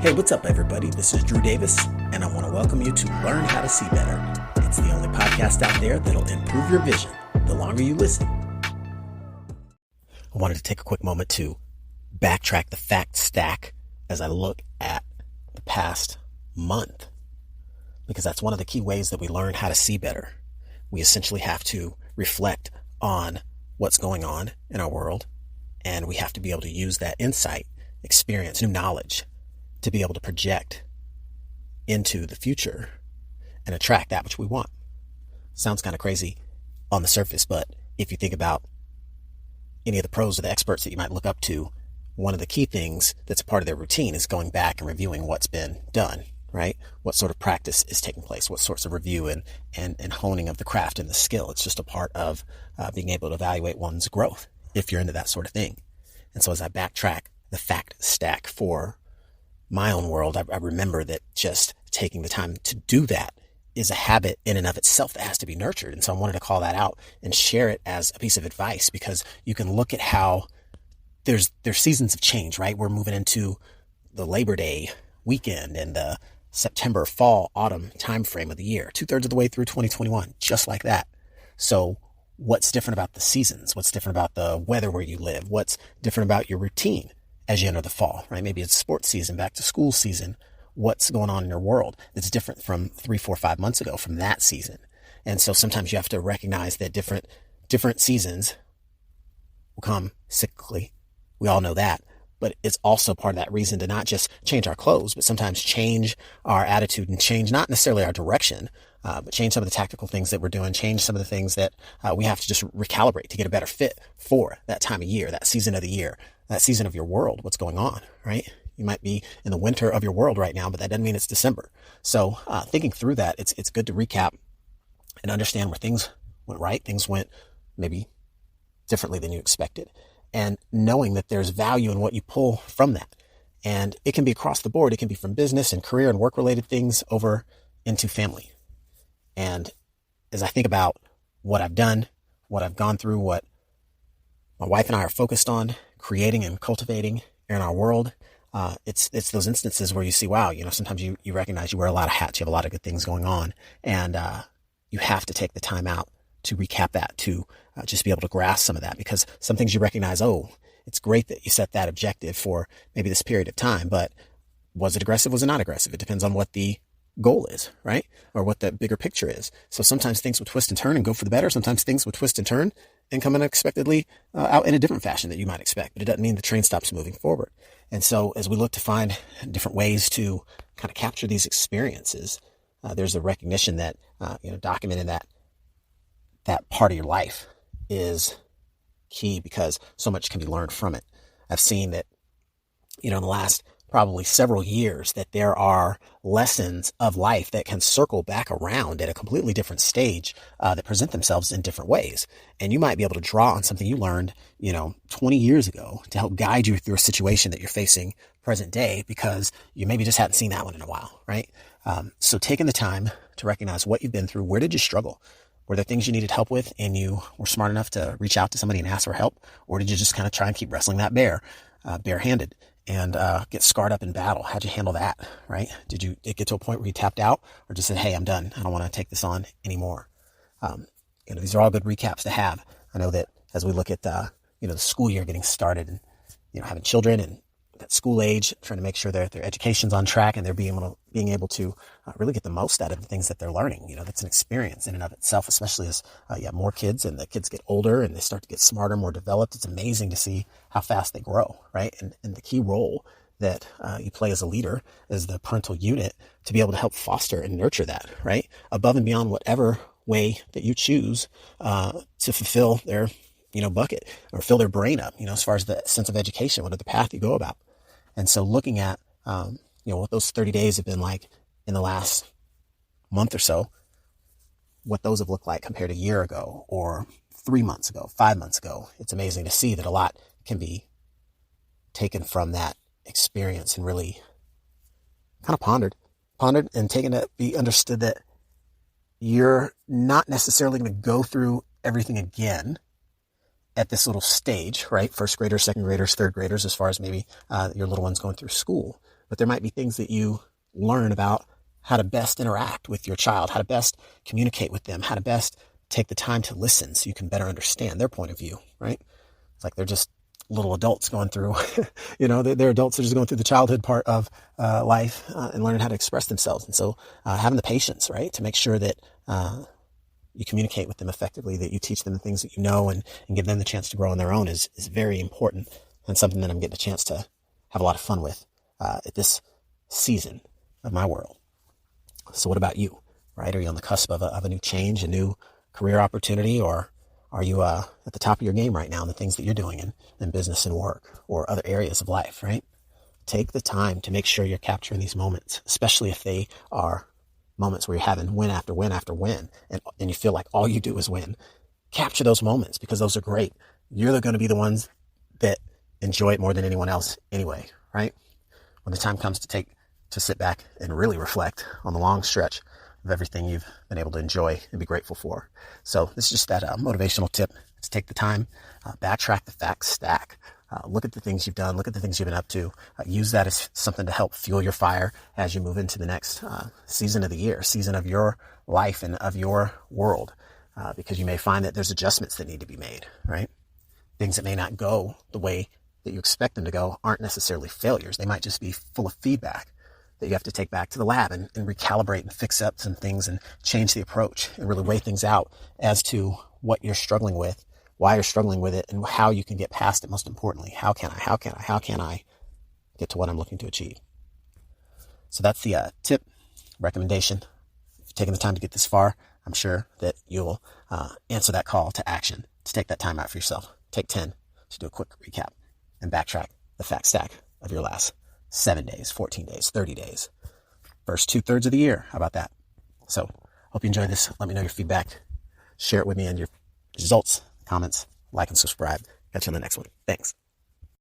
Hey, what's up, everybody? This is Drew Davis, and I want to welcome you to Learn How to See Better. It's the only podcast out there that'll improve your vision the longer you listen. I wanted to take a quick moment to backtrack the fact stack as I look at the past month, because that's one of the key ways that we learn how to see better. We essentially have to reflect on what's going on in our world, and we have to be able to use that insight, experience, new knowledge to be able to project into the future and attract that which we want. Sounds kind of crazy on the surface, but if you think about any of the pros or the experts that you might look up to, one of the key things that's a part of their routine is going back and reviewing what's been done, right? What sort of practice is taking place, what sorts of review and honing of the craft and the skill. It's just a part of being able to evaluate one's growth if you're into that sort of thing. And so as I backtrack the fact stack for my own world, I remember that just taking the time to do that is a habit in and of itself that has to be nurtured. And so I wanted to call that out and share it as a piece of advice, because you can look at how there's seasons of change, right? We're moving into the Labor Day weekend and the September, fall, autumn timeframe of the year, 2/3 of the way through 2021, just like that. So what's different about the seasons? What's different about the weather where you live? What's different about your routine as you enter the fall, right? Maybe it's sports season, back to school season. What's going on in your world that's different from 3, 4, 5 months ago from that season? And so sometimes you have to recognize that different seasons will come cyclically. We all know that, but it's also part of that reason to not just change our clothes, but sometimes change our attitude and change not necessarily our direction, but change some of the tactical things that we're doing, change some of the things that we have to just recalibrate to get a better fit for that time of year, that season of the year, that season of your world, what's going on, right? You might be in the winter of your world right now, but that doesn't mean it's December. So thinking through that, it's good to recap and understand where things went right, things went maybe differently than you expected, and knowing that there's value in what you pull from that. And it can be across the board. It can be from business and career and work-related things over into family. And as I think about what I've done, what I've gone through, what my wife and I are focused on creating and cultivating in our world, it's those instances where you see, wow, sometimes you recognize you wear a lot of hats, you have a lot of good things going on, and you have to take the time out to recap that, to just be able to grasp some of that, because some things you recognize, oh, it's great that you set that objective for maybe this period of time, but was it aggressive? Was it not aggressive? It depends on what the goal is, right? Or what the bigger picture is. So sometimes things will twist and turn and go for the better. Sometimes things will twist and turn and come unexpectedly out in a different fashion that you might expect, but it doesn't mean the train stops moving forward. And so as we look to find different ways to kind of capture these experiences, there's a recognition that, documenting that part of your life is key, because so much can be learned from it. I've seen that, in the last probably several years, that there are lessons of life that can circle back around at a completely different stage that present themselves in different ways. And you might be able to draw on something you learned, 20 years ago to help guide you through a situation that you're facing present day, because you maybe just hadn't seen that one in a while, right? So taking the time to recognize what you've been through, where did you struggle? Were there things you needed help with and you were smart enough to reach out to somebody and ask for help? Or did you just kind of try and keep wrestling that barehanded? And get scarred up in battle? How'd you handle that, right? Did it get to a point where you tapped out, or just said, hey, I'm done, I don't want to take this on anymore? These are all good recaps to have. I know that as we look at the school year getting started, and having children and that school age, trying to make sure their education's on track and they're being able to really get the most out of the things that they're learning. That's an experience in and of itself, especially as you have more kids and the kids get older and they start to get smarter, more developed. It's amazing to see how fast they grow, right? And the key role that you play as a leader, as the parental unit, to be able to help foster and nurture that, right? Above and beyond whatever way that you choose to fulfill their bucket or fill their brain up, as far as the sense of education, what are the path you go about. And so looking at, what those 30 days have been like in the last month or so, what those have looked like compared to a year ago or 3 months ago, 5 months ago, it's amazing to see that a lot can be taken from that experience and really kind of pondered and taken to be understood that you're not necessarily going to go through everything again at this little stage, right? First graders, second graders, third graders, as far as maybe your little one's going through school. but there might be things that you learn about how to best interact with your child, how to best communicate with them, how to best take the time to listen so you can better understand their point of view, right? It's like they're just little adults going through, they're adults that are just going through the childhood part of life and learning how to express themselves. And so having the patience, right, to make sure that you communicate with them effectively, that you teach them the things that you know and give them the chance to grow on their own is very important, and something that I'm getting a chance to have a lot of fun with at this season of my world. So what about you, right? Are you on the cusp of a new change, a new career opportunity, or are you at the top of your game right now in the things that you're doing in business and work or other areas of life, right? Take the time to make sure you're capturing these moments, especially if they are moments where you're having win after win after win, and you feel like all you do is win. Capture those moments, because those are great. You're going to be the ones that enjoy it more than anyone else anyway, right? When the time comes to sit back and really reflect on the long stretch of everything you've been able to enjoy and be grateful for. So this is just that motivational tip to take the time, backtrack the fact stack, look at the things you've done, look at the things you've been up to, use that as something to help fuel your fire as you move into the next season of the year, season of your life and of your world, because you may find that there's adjustments that need to be made, right? Things that may not go the way that you expect them to go aren't necessarily failures. They might just be full of feedback that you have to take back to the lab and recalibrate and fix up some things and change the approach and really weigh things out as to what you're struggling with, why you're struggling with it, and how you can get past it. Most importantly, how can I get to what I'm looking to achieve? So that's the tip, recommendation. If you've taken the time to get this far, I'm sure that you'll answer that call to action, to take that time out for yourself. Take 10 to do a quick recap and backtrack the fact stack of your last 7 days, 14 days, 30 days, first 2/3 of the year. How about that? So hope you enjoyed this. Let me know your feedback. Share it with me and your results, comments, like and subscribe. Catch you on the next one. Thanks.